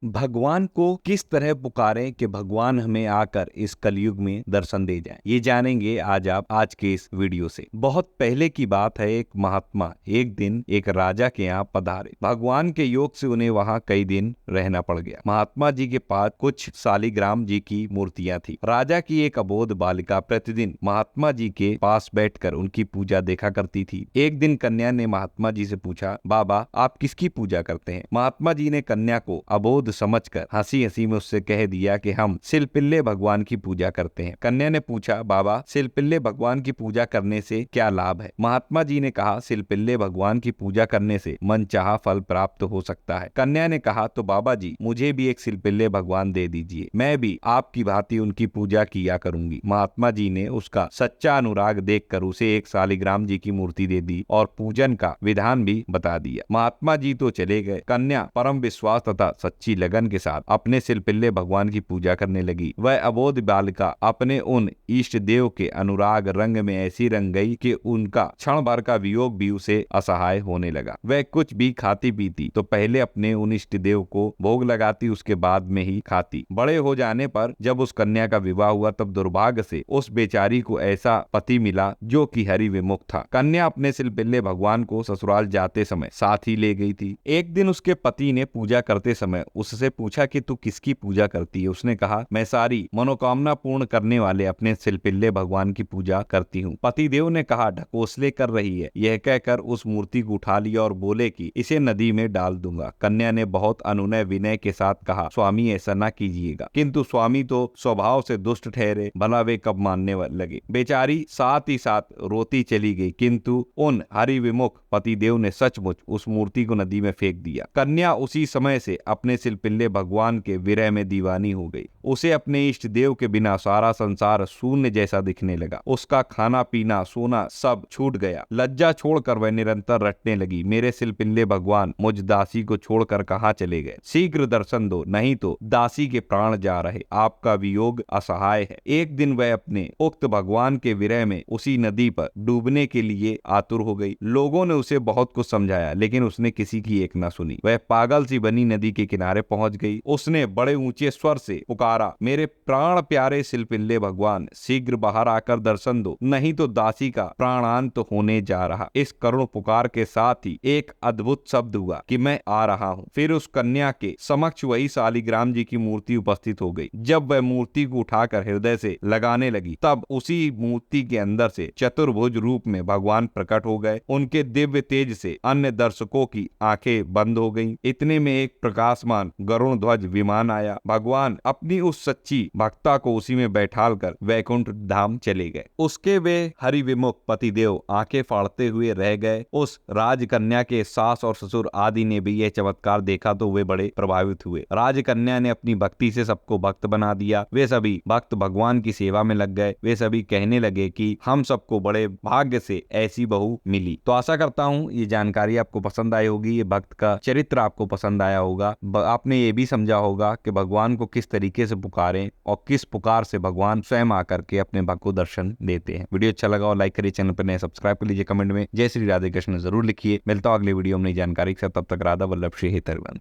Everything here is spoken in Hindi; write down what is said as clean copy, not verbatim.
भगवान को किस तरह पुकारें कि भगवान हमें आकर इस कलयुग में दर्शन दे जाएं, ये जानेंगे आप आज के इस वीडियो से। बहुत पहले की बात है, एक महात्मा एक दिन एक राजा के यहाँ पधारे। भगवान के योग से उन्हें वहाँ कई दिन रहना पड़ गया। महात्मा जी के पास कुछ शालिग्राम जी की मूर्तियां थी। राजा की एक अबोध बालिका प्रतिदिन महात्मा जी के पास बैठकर उनकी पूजा देखा करती थी। एक दिन कन्या ने महात्मा जी से पूछा, बाबा आप किसकी पूजा करते हैं? महात्मा जी ने कन्या को अबोध समझकर हंसी हंसी में उससे कह दिया कि हम सिलपिल्ले भगवान की पूजा करते हैं। कन्या ने पूछा, बाबा सिलपिल्ले भगवान की पूजा करने से क्या लाभ है? महात्मा जी ने कहा, सिलपिल्ले भगवान की पूजा करने से मनचाहा फल प्राप्त हो सकता है। कन्या ने कहा, तो बाबा जी मुझे भी एक सिलपिल्ले भगवान दे दीजिए, मैं भी आपकी भांति उनकी पूजा किया करूंगी। महात्मा जी ने उसका सच्चा अनुराग देखकर उसे एक शालिग्राम जी की मूर्ति दे दी और पूजन का विधान भी बता दिया। महात्मा जी तो चले गए। कन्या परम विश्वास तथा सच्ची लगन के साथ अपने सिलपिल्ले भगवान की पूजा करने लगी। वह अबोध बालिका अपने उन इष्ट देव के अनुराग रंग में ऐसी रंग गई कि उनका क्षण भर का वियोग भी उसे असहाय होने लगा। वह कुछ भी खाती पीती तो पहले अपने उन इष्ट देव को भोग लगाती, उसके बाद में ही खाती। बड़े हो जाने पर जब उस कन्या का विवाह हुआ तब दुर्भाग्य से उस बेचारी को ऐसा पति मिला जो कि हरि विमुख था। कन्या अपने सिलपिल्ले भगवान को ससुराल जाते समय साथ ही ले गई थी। एक दिन उसके पति ने पूजा करते समय उससे पूछा कि तू किसकी पूजा करती है? उसने कहा, मैं सारी मनोकामना पूर्ण करने वाले अपने सिलपिल्ले भगवान की पूजा करती हूँ। पतिदेव ने कहा, ढकोसले कर रही है। यह कहकर उस मूर्ति को उठा लिया और बोले कि इसे नदी में डाल दूंगा। कन्या ने बहुत अनुनय विनय के साथ कहा, स्वामी ऐसा न कीजिएगा। किंतु स्वामी तो स्वभाव से दुष्ट ठहरे, भला वे कब मानने लगे। बेचारी साथ ही साथ रोती चली गई, किंतु उन हरि विमुख पतिदेव ने सचमुच उस मूर्ति को नदी में फेंक दिया। कन्या उसी समय से अपने सिलपिल्ले भगवान के विरह में दीवानी हो गई। उसे अपने इष्ट देव के बिना सारा संसार शून्य जैसा दिखने लगा। उसका खाना पीना सोना सब छूट गया। लज्जा छोड़कर वह निरंतर रटने लगी, मेरे सिलपिल्ले भगवान मुझ दासी को छोड़कर कहाँ चले गए? शीघ्र दर्शन दो, नहीं तो दासी के प्राण जा रहे। आपका वियोग असहाय है। एक दिन वह अपने उक्त भगवान के विरह में उसी नदी पर डूबने के लिए आतुर हो गई। लोगों ने उसे बहुत कुछ समझाया, लेकिन उसने किसी की एक न सुनी। वह पागल सी बनी नदी के किनारे पहुंच गई। उसने बड़े ऊंचे स्वर से पुकारा, मेरे प्राण प्यारे सिलपिल्ले भगवान शीघ्र बाहर आकर दर्शन दो, नहीं तो दासी का प्राणांत होने जा रहा। इस करुण पुकार के साथ ही एक अद्भुत शब्द हुआ कि मैं आ रहा हूँ। फिर उस कन्या के समक्ष वही शालिग्राम जी की मूर्ति उपस्थित हो गई। जब वह मूर्ति को उठाकर हृदय से लगाने लगी, तब उसी मूर्ति के अंदर से चतुर्भुज रूप में भगवान प्रकट हो गए। उनके दिव्य तेज से अन्य दर्शकों की आंखें बंद हो गईं। इतने में एक प्रकाशमान गरुण ध्वज विमान आया। भगवान अपनी उस सच्ची भक्ता को उसी में बैठाल कर वैकुंठ धाम चले गए। उसके वे हरि विमुख पतिदेव आंखें फाड़ते हुए रह गए। उस राजकन्या के सास और ससुर आदि ने भी यह चमत्कार देखा तो वे बड़े प्रभावित हुए। राजकन्या ने अपनी भक्ति से सबको भक्त बना दिया। वे सभी भक्त भगवान की सेवा में लग गए। वे सभी कहने लगे कि हम सबको बड़े भाग्य से ऐसी बहू मिली। तो आशा करता हूँ ये जानकारी आपको पसंद आई होगी, ये भक्त का चरित्र आपको पसंद आया होगा। आपने ये भी समझा होगा कि भगवान को किस तरीके से पुकारें और किस पुकार से भगवान स्वयं आकर के अपने भक्त को दर्शन देते हैं। वीडियो अच्छा लगा और लाइक करिए, चैनल पर नए सब्सक्राइब कर लीजिए, कमेंट में जय श्री राधे कृष्ण जरूर लिखिए। मिलता हूं अगले वीडियो में नई जानकारी के साथ, तब तक राधा वल्लभ श्री हितैषी।